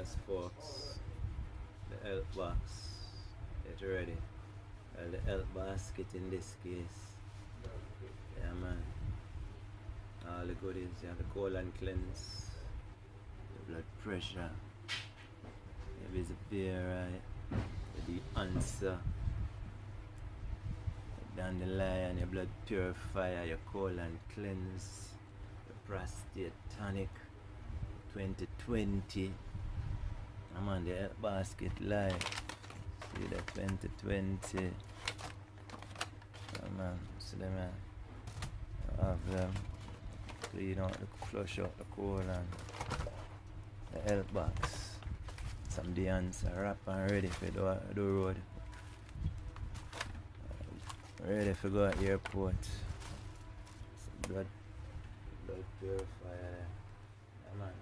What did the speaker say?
Yes, folks, the health box, get ready. Well, the health basket in this case. Yeah, man. All the goodies. You have the colon cleanse, the blood pressure, you have the right, the answer, the dandelion, your blood purifier, your colon cleanse, the prostate tonic, 2020. I'm on the health basket live. See the 2020. Oh man, see them, man. I have them. Clean out the, flush out the colon. The health box. Some the answer wrap and ready for the road. Ready for go at airport. Some blood purifier. Yeah, man.